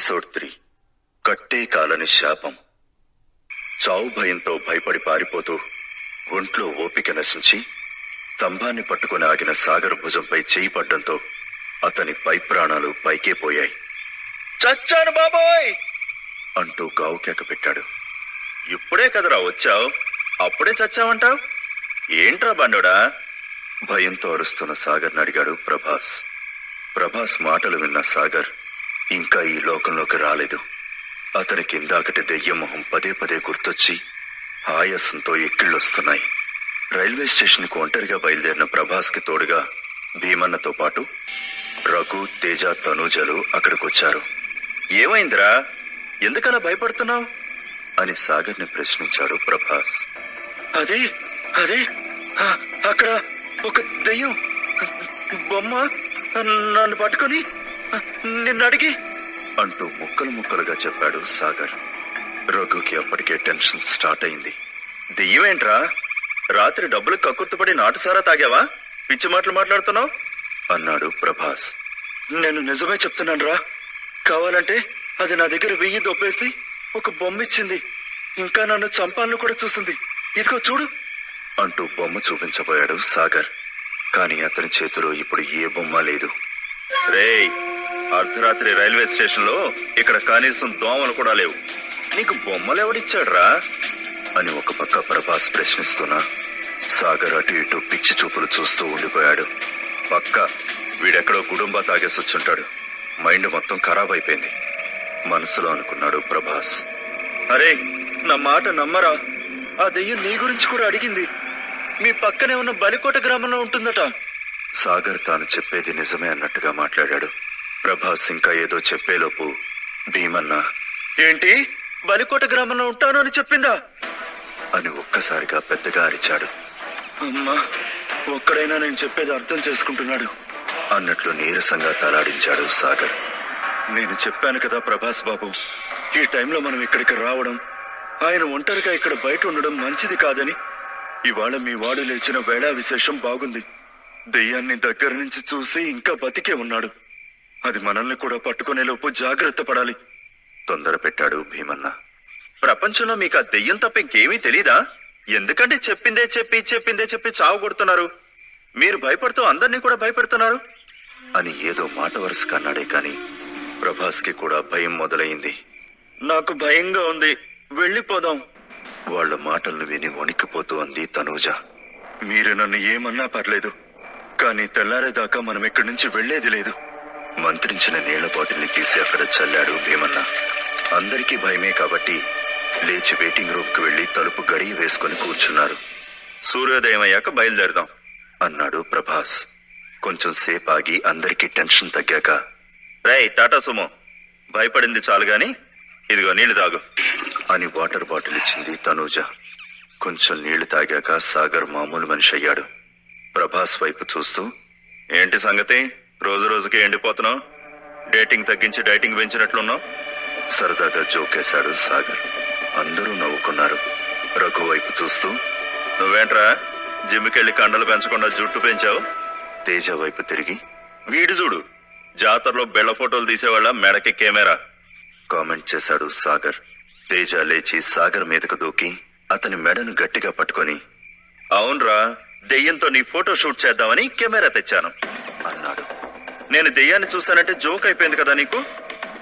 Episode 3 కట్టే కాలని శాపం. చావు భయంతో భయపడి పారిపోతూ ఒంట్లో ఓపిక నశించి స్తంభాన్ని పట్టుకుని ఆగిన సాగర్ భుజంపై చేయి పడ్డంతో అతని పై ప్రాణాలు పైకే పోయాయి. చచ్చాను బాబోయ్ అంటూ గావుకేక పెట్టాడు. ఇప్పుడే కదరా వచ్చావు, అప్పుడే చచ్చావంటావు ఏంట్రా బండోడా? భయంతో అరుస్తున్న సాగర్ని అడిగాడు ప్రభాస్. ప్రభాస్ మాటలు విన్న సాగర్ ఇంకా ఈ లోకంలోకి రాలేదు. అతనికి ఇందాకటి దెయ్యం మొహం పదే పదే గుర్తొచ్చి ఆయాసంతో ఎక్కిళ్ళొస్తున్నాయి. రైల్వే స్టేషన్కు ఒంటరిగా బయలుదేరిన ప్రభాస్కి తోడుగా భీమన్నతో పాటు రఘు, తేజ, తనూజలు అక్కడికొచ్చారు. ఏమైందిరా, ఎందుకలా భయపడుతున్నావు అని సాగర్ని ప్రశ్నించాడు ప్రభాస్. అదే అదే అక్కడ ఒక దెయ్యం బొమ్మ నన్ను పట్టుకొని నిన్ను అడిగి అంటూ ముక్కలు ముక్కలుగా చెప్పాడు సాగర్. రఘుకి అప్పటికే టెన్షన్ స్టార్ట్ అయింది. దెయ్యమేంట్రా, రాత్రి డబ్బులు కక్కుర్తుపడి నాటుసారా తాగావా, పిచ్చి మాటలు మాట్లాడుతున్నావు అన్నాడు ప్రభాస్. నేను నిజమే చెప్తున్నాను రా, కావాలంటే అది నా దగ్గర 1000 దొబ్బేసి ఒక బొమ్మ ఇచ్చింది, ఇంకా నన్ను చంపాలను కూడా చూసింది, ఇదిగో చూడు అంటూ బొమ్మ చూపించబోయాడు సాగర్. కానీ అతని చేతిలో ఇప్పుడు ఏ బొమ్మ లేదు. రేయ్, అర్ధరాత్రి రైల్వే స్టేషన్ లో ఇక్కడ కనీసం దోమలు కూడా లేవు, నీకు బొమ్మలెవడిచ్చాడ్రా అని ఒక పక్క ప్రభాస్ ప్రశ్నిస్తున్నా సాగర్ అటు ఇటు పిచ్చి చూపులు చూస్తూ ఉండిపోయాడు. పక్క వీడెక్కడో గుడుంబా తాగేసి వచ్చుంటాడు, మైండ్ మొత్తం ఖరాబ్ అయిపోయింది మనసులో అనుకున్నాడు ప్రభాస్. అరే నా మాట నమ్మరా, ఆ దెయ్యం నీ గురించి కూడా అడిగింది, మీ పక్కనే ఉన్న బలికోట గ్రామంలో ఉంటుందట. సాగర్ తాను చెప్పేది నిజమే అన్నట్టుగా మాట్లాడాడు. ప్రభాస్ ఇంకా ఏదో చెప్పేలోపు భీమన్న, ఏంటి బలికోట గ్రామంలో ఉంటాను అని చెప్పిందా అని ఒక్కసారిగా పెద్దగా అరిచాడు. అమ్మా, ఒక్కడైనా నేను చెప్పేది అర్థం చేసుకుంటున్నాడు అన్నట్లు నీరసంగా తలాడించాడు సాగర్. నేను చెప్పాను కదా ప్రభాస్ బాబు, ఈ టైంలో మనం ఇక్కడికి రావడం, ఆయన ఒంటరిగా ఇక్కడ బయట ఉండడం మంచిది కాదని. ఇవాళ మీ వాడు లేచిన వేళా విశేషం బాగుంది, దెయ్యాన్ని దగ్గర నుంచి చూసి ఇంకా బతికే ఉన్నాడు, అది మనల్ని కూడా పట్టుకునేలోపు జాగ్రత్త పడాలి తొందర పెట్టాడు భీమన్న. ప్రపంచంలో మీకు ఆ దెయ్యం తప్ప ఇంకేమీ తెలీదా? ఎందుకంటే చెప్పిందే చెప్పి చావు కొడుతున్నారు, మీరు భయపడుతూ అందరినీ కూడా భయపెడుతున్నారు అని ఏదో మాట వరుసగా అన్నాడే కాని ప్రభాస్కి కూడా భయం మొదలైంది. నాకు భయంగా ఉంది, వెళ్ళిపోదాం. వాళ్ల మాటలను విని వణికిపోతూ అంది తనూజ. మీరు నన్ను ఏమన్నా పర్లేదు, కానీ తెల్లారేదాకా మనం ఇక్కడి నుంచి వెళ్లేది లేదు. మంత్రించిన నీళ్ల బాటిల్ని తీసి అక్కడ చల్లాడు భీమన్న. అందరికీ భయమే కాబట్టి లేచి వెయిటింగ్ రూమ్ కు వెళ్లి తలుపు గడియ వేసుకుని కూర్చున్నారు. సూర్యోదయం అయ్యాక బయలుదేరదాం అన్నాడు ప్రభాస్. కొంచెం సేపు ఆగి అందరికీ టెన్షన్ తగ్గాక, రేయ్ టాటా సుమో, భయపడింది చాలు గాని ఇదిగో నీళ్లు తాగు అని వాటర్ బాటిల్ ఇచ్చింది తనూజ. కొంచెం నీళ్లు తాగాక సాగర్ మామూలు మనిషి అయ్యాడు. ప్రభాస్ వైపు చూస్తూ, ఏంటి సంగతి, రోజు రోజుకి ఎండిపోతున్నావు, డేటింగ్ తగ్గించి డైటింగ్ పెంచినట్లున్నావు సరదాగా జోకేశాడు సాగర్. అందరూ నవ్వుకున్నారు. రఘు వైపు చూస్తూ, నువ్వేంట్రా జిమ్కెళ్ళి కండలు పెంచకుండా జుట్టు పెంచావు? తేజ వైపు తిరిగి, వీడు చూడు జాతరలో బెళ్ళ ఫోటోలు తీసేవాళ్ళ మెడకి కెమెరా కామెంట్ చేశాడు సాగర్. తేజ లేచి సాగర్ మీదకు దూకి అతని మెడను గట్టిగా పట్టుకొని, అవునరా, దెయ్యంతో నీ ఫోటో షూట్ చేద్దామని కెమెరా తెచ్చాను అన్నాడు. నేను దెయ్యాన్ని చూశానంటే జోక్ అయిపోయింది కదా నీకు,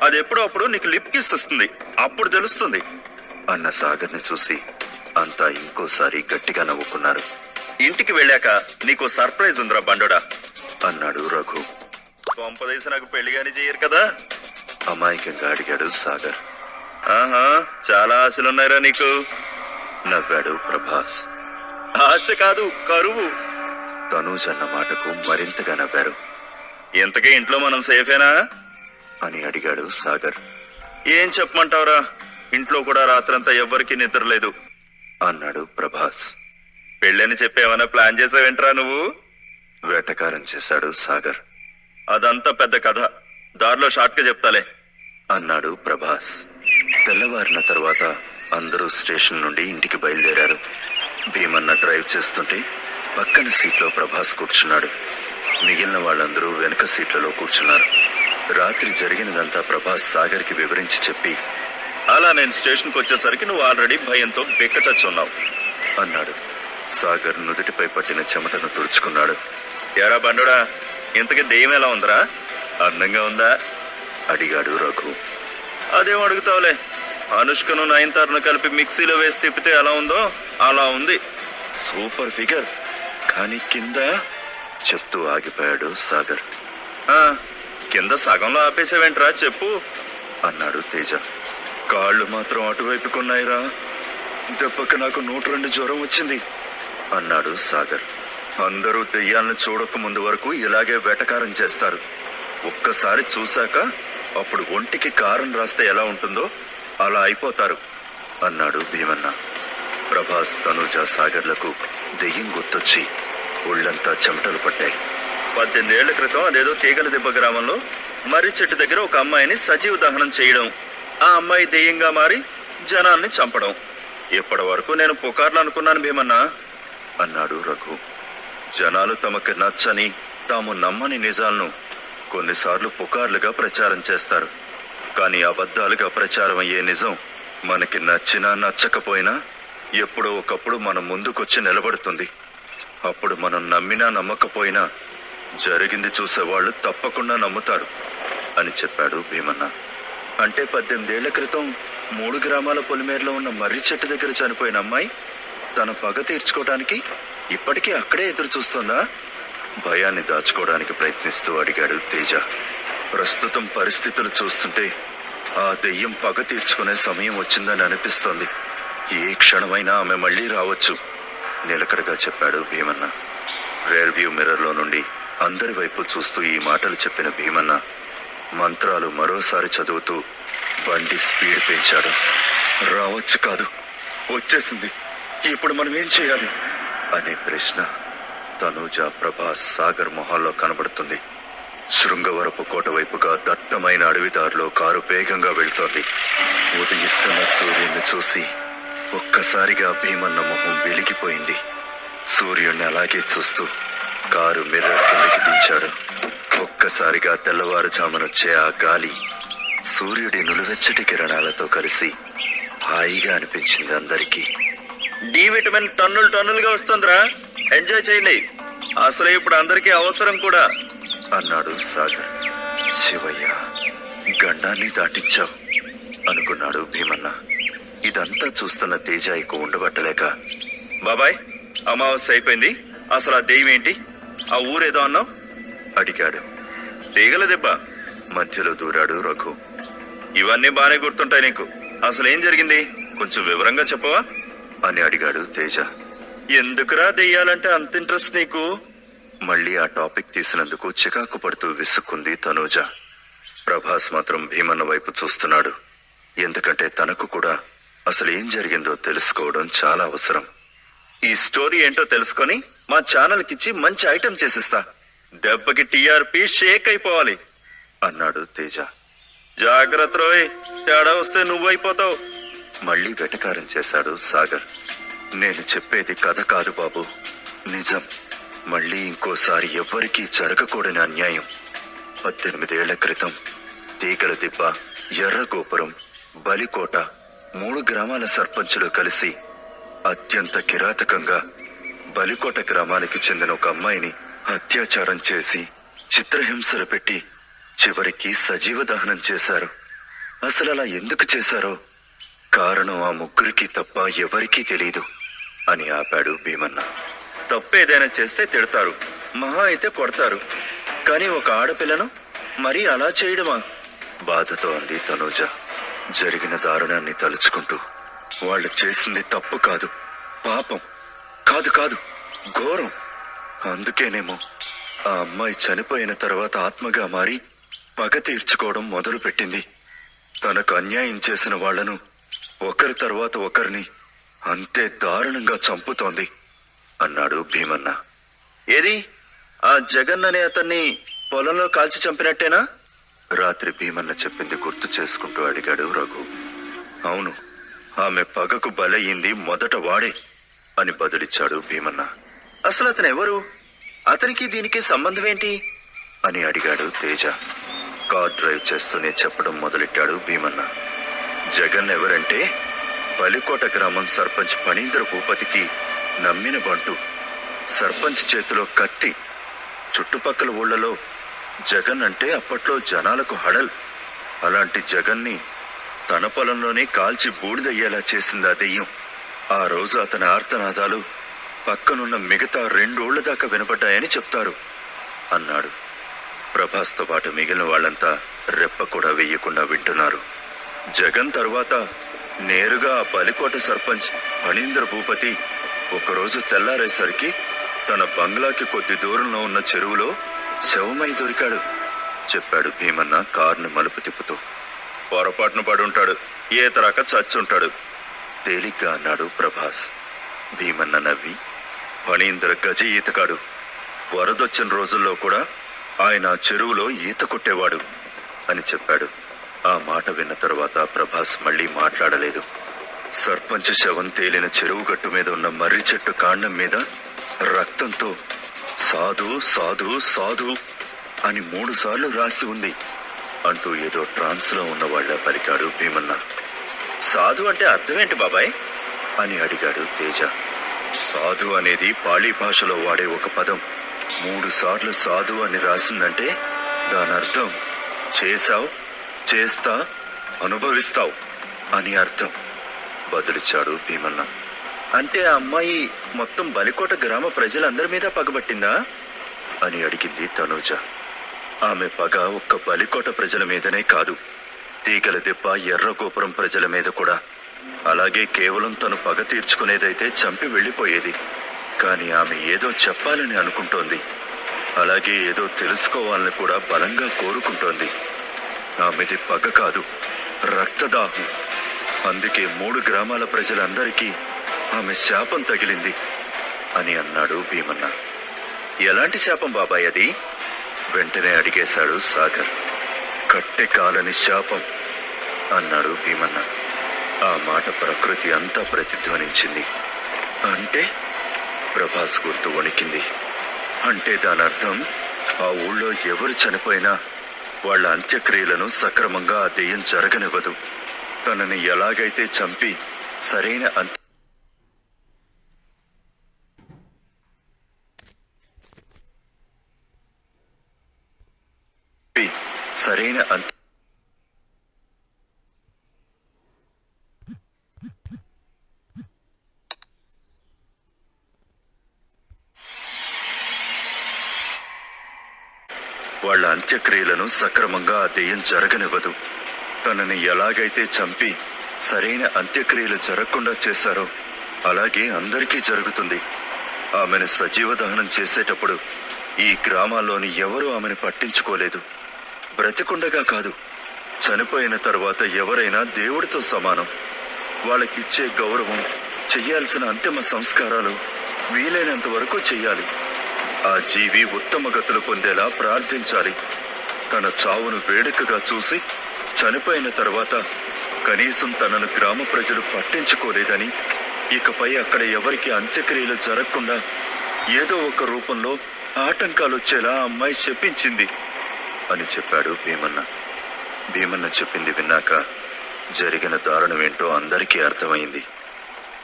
అది ఎప్పుడో అప్పుడు నీకు లిప్ కిస్ వస్తుంది, అప్పుడు తెలుస్తుంది అన్న సాగర్ని చూసి అంతా ఇంకోసారి గట్టిగా నవ్వుకున్నారు. ఇంటికి వెళ్ళాక నీకు సర్ప్రైజ్ ఉందిరా బండోడా అన్నాడు రఘు. కొంపదీసి నాకు పెళ్లిగాని చేయరు కదా అమాయకంగా అడిగాడు సాగర్. ఆహా, చాలా ఆశలున్నాయిరా నీకు నవ్వాడు ప్రభాస్. ఆశ కాదు, కరువు తనూజ్ అన్న మాటకు మరింతగా నవ్వారు. ఇంతకీ ఇంట్లో మనం సేఫేనా అని అడిగాడు సాగర్. ఏం చెప్పమంటావురా, ఇంట్లో కూడా రాత్రంతా ఎవ్వరికీ నిద్ర లేదు అన్నాడు ప్రభాస్. పెళ్ళని చెప్పేమన్నా ప్లాన్ చేసావేంట్రా నువ్వు వేటకారం చేశాడు సాగర్. అదంతా పెద్ద కథ, దారిలో షార్ట్ గా చెప్తాలే అన్నాడు ప్రభాస్. తెల్లవారిన తర్వాత అందరూ స్టేషన్ నుండి ఇంటికి బయలుదేరారు. భీమన్న డ్రైవ్ చేస్తుంటే పక్కన సీట్లో ప్రభాస్ కూర్చున్నాడు. మిగిలిన వాళ్ళందరూ వెనక సీట్లలో కూర్చున్నారు. రాత్రి జరిగినదంతా ప్రభాస్ సాగర్కి వివరించి చెప్పి, అలా నేను స్టేషన్కి వచ్చేసరికి నువ్వు ఆల్రెడీ భయంతో బెక్కచచ్చున్నావు అన్నాడు. సాగర్ నుదుటిపై పట్టిన చెమటను తుడుచుకున్నాడు. ఎరా బండుడా, ఇంతకీ దెయ్యం ఎలా ఉందరా? అందంగా ఉందా అడిగాడు రఘు. అదేం అడుగుతావులే, అనుష్కను నయనతారను కలిపి మిక్సీలో వేసి తిప్పితే ఎలా ఉందో అలా ఉంది. సూపర్ ఫిగర్, కానీ కింద చెప్తూ ఆగిపోయాడు సాగర్. కింద సగంలో ఆపేసావేంట్రా చెప్పు అన్నాడు తేజ. కాళ్ళు మాత్రం అటువైపుకున్నాయిరా, దెబ్బకి నాకు 102 జ్వరం వచ్చింది అన్నాడు సాగర్. అందరూ దెయ్యాలను చూడక ముందు వరకు ఇలాగే వెటకారం చేస్తారు. ఒక్కసారి చూశాక అప్పుడు ఒంటికి కారం రాస్తే ఎలా ఉంటుందో అలా అయిపోతారు అన్నాడు భీమన్న. ప్రభాస్, తనుజ, సాగర్లకు దెయ్యం గుర్తొచ్చి ఒళ్ళంతా చెమటలు పట్టాయి. 18 ఏళ్ల క్రితం అదేదో తీగల దెబ్బ గ్రామంలో మర్రి చెట్టు దగ్గర ఒక అమ్మాయిని సజీవ దహనం చేయడం, ఆ అమ్మాయి దెయ్యంగా మారి జనాల్ని చంపడం. ఇప్పటి వరకు నేను పుకార్లు అనుకున్నాను భీమన్న అన్నాడు రఘు. జనాలు తమకు నచ్చని, తాము నమ్మని నిజాలను కొన్నిసార్లు పుకార్లుగా ప్రచారం చేస్తారు. కానీ అబద్ధాలుగా ప్రచారం అయ్యే నిజం మనకి నచ్చినా నచ్చకపోయినా ఎప్పుడో ఒకప్పుడు మన ముందుకొచ్చి నిలబడుతుంది. అప్పుడు మనం నమ్మినా నమ్మకపోయినా జరిగింది చూసేవాళ్లు తప్పకుండా నమ్ముతారు అని చెప్పాడు భీమన్న. అంటే 18 ఏళ్ల క్రితం 3 గ్రామాల పొలిమేరలో ఉన్న మర్రి చెట్టు దగ్గర చనిపోయిన అమ్మాయి తన పగ తీర్చుకోవడానికి ఇప్పటికీ అక్కడే ఎదురు చూస్తుందా? భయాన్ని దాచుకోవడానికి ప్రయత్నిస్తూ అడిగాడు తేజ. ప్రస్తుతం పరిస్థితులు చూస్తుంటే ఆ దెయ్యం పగ తీర్చుకునే సమయం వచ్చిందని అనిపిస్తోంది. ఏ క్షణమైనా ఆమె మళ్లీ రావచ్చు నిలకడగా చెప్పాడు భీమన్న. రేర్ వ్యూ మిర్రర్లో నుండి అందరి వైపు చూస్తూ ఈ మాటలు చెప్పిన భీమన్న మంత్రాలు మరోసారి చదువుతూ బండి స్పీడ్ పెంచాడు. రావచ్చు కాదు, వచ్చేసింది, ఇప్పుడు మనం ఏం చేయాలి అనే ప్రశ్న తనుజ, ప్రభాస్, సాగర్ మొహాల్లో కనబడుతుంది. శృంగవరపు కోట వైపుగా దట్టమైన అడవిదారిలో కారు వేగంగా వెళ్తోంది. ఉదయిస్తున్న సూర్యుడిని చూసి ఒక్కసారిగా భీమన్న మొహం వెలిగిపోయింది. సూర్యుడిని అలాగే చూస్తూ కారు మిర్రర్ కిందకి దించాడు. ఒక్కసారిగా తెల్లవారుజామునొచ్చే ఆ గాలి సూర్యుడి నులువెచ్చటి కిరణాలతో కలిసి హాయిగా అనిపించింది అందరికీ. డి విటమిన్ టన్నులుగా వస్తుందిరా, ఎంజాయ్ చేయండి, అసలు ఇప్పుడు అందరికీ అవసరం కూడా అన్నాడు సాగర్. శివయ్య, గండాన్ని దాటించావు అనుకున్నాడు భీమన్న. ఇదంతా చూస్తున్న తేజాయికు ఉండబట్టలేక, బాబాయ్ అమావాస్య అయిపోయింది, అసలు ఆ దెయ్యం ఏంటి, ఆ ఊరేదో అన్నావు అడిగాడు. తీగల దెబ్బ మధ్యలో దూరాడు రఘు. ఇవన్నీ బానే గుర్తుంటాయి నీకు, అసలేం జరిగింది కొంచెం వివరంగా చెప్పవా అని అడిగాడు తేజ. ఎందుకురా దెయ్యాలంటే అంత ఇంట్రెస్ట్ నీకు? మళ్ళీ ఆ టాపిక్ తీసినందుకు చికాకు పడుతూ విసుక్కుంది తనూజ. ప్రభాస్ మాత్రం భీమన్న వైపు చూస్తున్నాడు. ఎందుకంటే తనకు కూడా అసలు ఏం జరిగిందో తెలుసుకోవడం చాలా అవసరం. ఈ స్టోరీ ఏంటో తెలుసుకొని మా ఛానల్ కిచ్చి మంచి ఐటెం చేసిస్తా, దెబ్బకి టీఆర్పీ షేక్ అయిపోవాలి అన్నాడు తేజ. జాగ్రత్త రోయ్, తేడా వస్తే నువ్వైపోతావు మళ్ళీ వెటకారం చేశాడు సాగర్. నేను చెప్పేది కథ కాదు బాబు, నిజం. మళ్ళీ ఇంకోసారి ఎవ్వరికీ జరగకూడని అన్యాయం. 18 ఏళ్ల క్రితం తీగల దిబ్బ, ఎర్ర గోపురం, బలికోట 3 గ్రామాల సర్పంచులు కలిసి అత్యంత కిరాతకంగా బలికోట గ్రామానికి చెందిన ఒక అమ్మాయిని అత్యాచారం చేసి చిత్రహింసలు పెట్టి చివరికి సజీవ దహనం చేశారు. అసలు అలా ఎందుకు చేశారో కారణం ఆ ముగ్గురికి తప్ప ఎవరికీ తెలీదు అని ఆపాడు భీమన్న. తప్పేదైనా చేస్తే తిడతారు, మహా అయితే కొడతారు, కానీ ఒక ఆడపిల్లను మరీ అలా చేయడమా? బాధతో అంది తనూజ. జరిగిన దారుణాన్ని తలుచుకుంటూ, వాళ్ళు చేసింది తప్పు కాదు, పాపం కాదు ఘోరం. అందుకేనేమో ఆ అమ్మాయి చనిపోయిన తర్వాత ఆత్మగా మారి పగ తీర్చుకోవడం మొదలు పెట్టింది. తనకు అన్యాయం చేసిన వాళ్లను ఒకరి తర్వాత ఒకరిని అంతే దారుణంగా చంపుతోంది అన్నాడు భీమన్న. ఏది ఆ జగన్ అనే అతన్ని పొలంలో కాల్చి చంపినట్టేనా? రాత్రి భీమన్న చెప్పింది గుర్తు చేసుకుంటూ అడిగాడు రఘు. అవును, ఆమె పగకు బలయ్యింది మొదట వాడే అని బదులిచ్చాడు భీమన్న. అసలు అతను ఎవరు, అతనికి దీనికి సంబంధమేంటి అని అడిగాడు తేజ. కార్ డ్రైవ్ చేస్తూనే చెప్పడం మొదలెట్టాడు భీమన్న. జగన్ ఎవరంటే బలికోట గ్రామం సర్పంచ్ ఫణీంద్ర భూపతికి నమ్మిన బంటు. సర్పంచ్ చేతిలో కత్తి. చుట్టుపక్కల ఊళ్ళలో జగన్ అంటే అప్పట్లో జనాలకు హడల్. అలాంటి జగన్ని తన పొలంలోనే కాల్చి బూడిదయ్యేలా చేసింది ఆ దెయ్యం. ఆ రోజు అతని ఆర్తనాదాలు పక్కనున్న మిగతా 2 ఊళ్ల దాకా వినపడ్డాయని చెప్తారు అన్నాడు. ప్రభాస్తో పాటు మిగిలిన వాళ్ళంతా రెప్ప కూడా వెయ్యకుండా వింటున్నారు. జగన్ తరువాత నేరుగా ఆ బలికోట సర్పంచ్ ఫణీంద్ర భూపతి ఒకరోజు తెల్లారేసరికి తన బంగ్లాకి కొద్ది దూరంలో ఉన్న చెరువులో శవమై దొరికాడు చెప్పాడు భీమన్న కారుని మలుపు తిప్పుతూ. పొరపాటున పడుంటాడు, ఈతరాక చచ్చుంటాడు తేలిగ్గా అన్నాడు ప్రభాస్. భీమన్న నవ్వి, ఫణీంద్ర గజ ఈతగాడు. వరదొచ్చిన రోజుల్లో కూడా ఆయన చెరువులో ఈత కొట్టేవాడు అని చెప్పాడు. ఆ మాట విన్న తరువాత ప్రభాస్ మళ్లీ మాట్లాడలేదు. సర్పంచ్ శవం తేలిన చెరువు గట్టు మీద ఉన్న మర్రి చెట్టు కాండం మీద రక్తంతో సాధు సాధు సాధు అని 3 సార్లు రాసి ఉంది అంటూ ఏదో ట్రాన్స్ లో ఉన్నవాళ్ల పలికాడు భీమన్న. సాధు అంటే అర్థమేంటి బాబాయ్ అని అడిగాడు తేజ. సాధు అనేది పాళీ భాషలో వాడే ఒక పదం. 3 సార్లు సాధు అని రాసిందంటే దాని అర్థం చేశావు, చేస్తా, అనుభవిస్తావు అని అర్థం బదులిచ్చాడు భీమన్న. అంటే ఆ అమ్మాయి మొత్తం బలికోట గ్రామ ప్రజలందరి మీద పగబట్టిందా అని అడిగింది తనూజ. ఆమె పగ ఒక్క బలికోట ప్రజల మీదనే కాదు, తీగల దెబ్బ ఎర్రగోపురం ప్రజల మీద కూడా. అలాగే కేవలం తను పగ తీర్చుకునేదైతే చంపి వెళ్లిపోయేది. కాని ఆమె ఏదో చెప్పాలని అనుకుంటోంది. అలాగే ఏదో తెలుసుకోవాలని కూడా బలంగా కోరుకుంటోంది. ఆమెది పగ కాదు, రక్తదాహం. అందుకే 3 గ్రామాల ప్రజలందరికీ ఆమె శాపం తగిలింది అని అన్నాడు భీమన్న. ఎలాంటి శాపం బాబాయ్ అది వెంటనే అడిగేశాడు సాగర్. కట్టె కాలని శాపం అన్నాడు భీమన్న. ఆ మాట ప్రకృతి అంతా ప్రతిధ్వనించింది. అంటే ప్రభాస్ గుర్తు వణికింది. అంటే దాని అర్థం ఆ ఊళ్ళో ఎవరు చనిపోయినా వాళ్ల అంత్యక్రియలను సక్రమంగా ఆ దెయ్యం జరగనివ్వదు. తనని ఎలాగైతే చంపి సరైన వాళ్ల అంత్యక్రియలను సక్రమంగా ఆ దెయ్యం జరగనివ్వదు. తనని ఎలాగైతే చంపి సరైన అంత్యక్రియలు జరగకుండా చేశారో అలాగే అందరికీ జరుగుతుంది. ఆమెను సజీవ దహనం చేసేటప్పుడు ఈ గ్రామాల్లోని ఎవరూ ఆమెను పట్టించుకోలేదు. బ్రతికుండగా కాదు, చనిపోయిన తర్వాత ఎవరైనా దేవుడితో సమానం. వాళ్ళకిచ్చే గౌరవం, చెయ్యాల్సిన అంతిమ సంస్కారాలు వీలైనంత వరకు చెయ్యాలి. ఆ జీవి ఉత్తమ గతులు పొందేలా ప్రార్థించాలి. తన చావును వేడుకగా చూసి చనిపోయిన తర్వాత కనీసం తనను గ్రామ ప్రజలు పట్టించుకోలేదని, ఇకపై అక్కడ ఎవరికి అంత్యక్రియలు జరగకుండా ఏదో ఒక రూపంలో ఆటంకాలొచ్చేలా అమ్మాయి శపించింది అని చెప్పాడు భీమన్న. భీమన్న చెప్పింది విన్నాక జరిగిన దారుణమేంటో అందరికీ అర్థమైంది.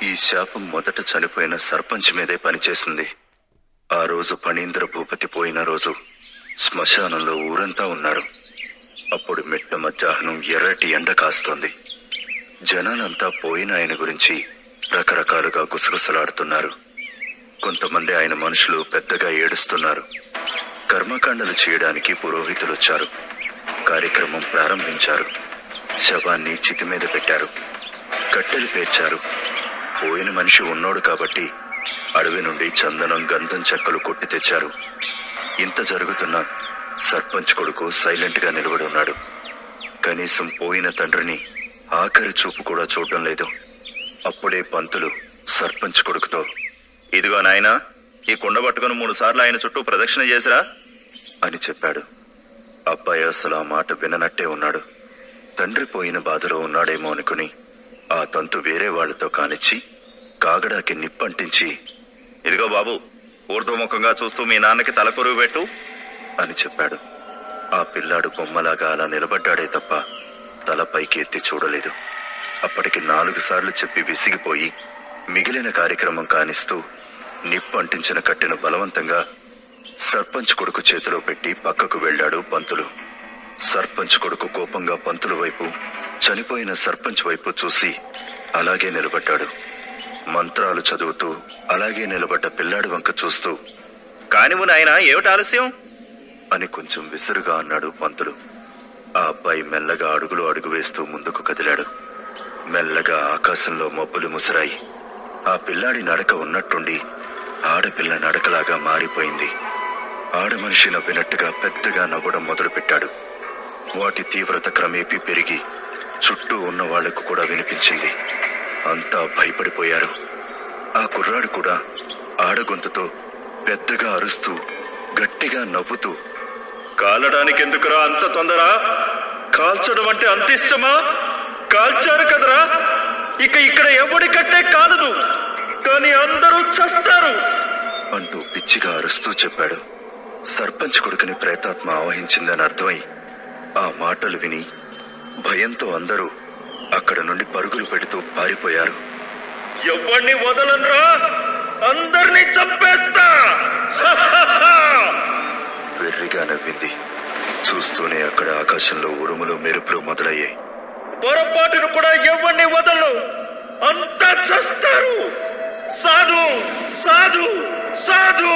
ఈ శాపం మొదట చనిపోయిన సర్పంచ్ మీదే పనిచేసింది. ఆ రోజు ఫణీంద్ర భూపతి పోయిన రోజు శ్మశానంలో ఊరంతా ఉన్నారు. అప్పుడు మిట్ట మధ్యాహ్నం ఎర్రటి ఎండ కాస్తోంది. జనాలంతా పోయిన ఆయన గురించి రకరకాలుగా గుసగుసలాడుతున్నారు. కొంతమంది ఆయన మనుషులు పెద్దగా ఏడుస్తున్నారు. కర్మకాండలు చేయడానికి పురోహితులొచ్చారు. కార్యక్రమం ప్రారంభించారు. శవాన్ని చితి మీద పెట్టారు. కట్టెలు పేర్చారు. పోయిన మనిషి ఉన్నోడు కాబట్టి అడవి నుండి చందనం, గంధం చెక్కలు కొట్టి తెచ్చారు. ఇంత జరుగుతున్నా సర్పంచ్ కొడుకు సైలెంట్ గా నిలబడి ఉన్నాడు. కనీసం పోయిన తండ్రిని ఆఖరి చూపు కూడా చూడడం లేదు. అప్పుడే పంతులు సర్పంచ్ కొడుకుతో, ఇదిగో నాయనా, ఈ కుండ పట్టుకుని 3 సార్లు ఆయన చుట్టూ ప్రదక్షిణ చేసిరా అని చెప్పాడు. అబ్బాయి అసలు ఆ మాట విననట్టే ఉన్నాడు. తండ్రి పోయిన బాధలో ఉన్నాడేమో అనుకుని ఆ తంతు వేరే వాళ్లతో కానిచ్చి కాగడాకి నిప్పంటించి, ఇదిగో బాబు, ఊర్ధ్వముఖంగా చూస్తూ మీ నాన్నకి తలకొరువు పెట్టు అని చెప్పాడు. ఆ పిల్లాడు బొమ్మలాగా అలా నిలబడ్డాడే తప్ప తల పైకి ఎత్తి చూడలేదు. అప్పటికి 4 సార్లు చెప్పి విసిగిపోయి మిగిలిన కార్యక్రమం కానిస్తూ నిప్పు అంటించిన కట్టెను బలవంతంగా సర్పంచ్ కొడుకు చేతిలో పెట్టి పక్కకు వెళ్ళాడు పంతులు. సర్పంచ్ కొడుకు కోపంగా పంతులు వైపు, చనిపోయిన సర్పంచ్ వైపు చూసి అలాగే నిలబడ్డాడు. మంత్రాలు చదువుతూ అలాగే నిలబడ్డ పిల్లాడి వంక చూస్తూ, కానివ్వు నాయనా, ఏమిటి ఆలస్యం అని కొంచెం విసురుగా అన్నాడు పంతులు. ఆ అబ్బాయి మెల్లగా అడుగు వేస్తూ ముందుకు కదిలాడు. మెల్లగా ఆకాశంలో మబ్బులు ముసిరాయి. ఆ పిల్లాడి నడక ఉన్నట్టుండి ఆడపిల్ల నడకలాగా మారిపోయింది. ఆడమనిషి నవ్వినట్టుగా పెద్దగా నవ్వడం మొదలుపెట్టాడు. వాటి తీవ్రత క్రమేపీ పెరిగి చుట్టూ ఉన్న వాళ్లకు కూడా వినిపించింది. అంతా భయపడిపోయారు. ఆ కుర్రాడు కూడా ఆడగొంతుతో పెద్దగా అరుస్తూ గట్టిగా నవ్వుతూ, కాలడానికెందుకురా అంత తొందర? కాల్చడం అంటే అంత ఇష్టమా? కాల్చారు కదరా, ఇక ఇక్కడ ఎవడి కట్టే కాలదు, కానీ అందరూ చస్తారు అంటూ పిచ్చిగా అరుస్తూ చెప్పాడు. సర్పంచ్ కొడుకుని ప్రేతాత్మ ఆవహించిందని అర్థమై ఆ మాటలు విని భయంతో అందరూ అక్కడ నుండి పరుగులు పెడుతూ పారిపోయారు. ఎవరిని వదలనరా, అందరినీ చంపేస్తా వెర్రిగా నవ్వింది. చూస్తూనే అక్కడ ఆకాశంలో ఉరుములు మెరుపులు మొదలయ్యాయి. పొరపాటును కూడా ఎవరిని వదలను, అంతా చస్తారు. సాధు సాధు సాధు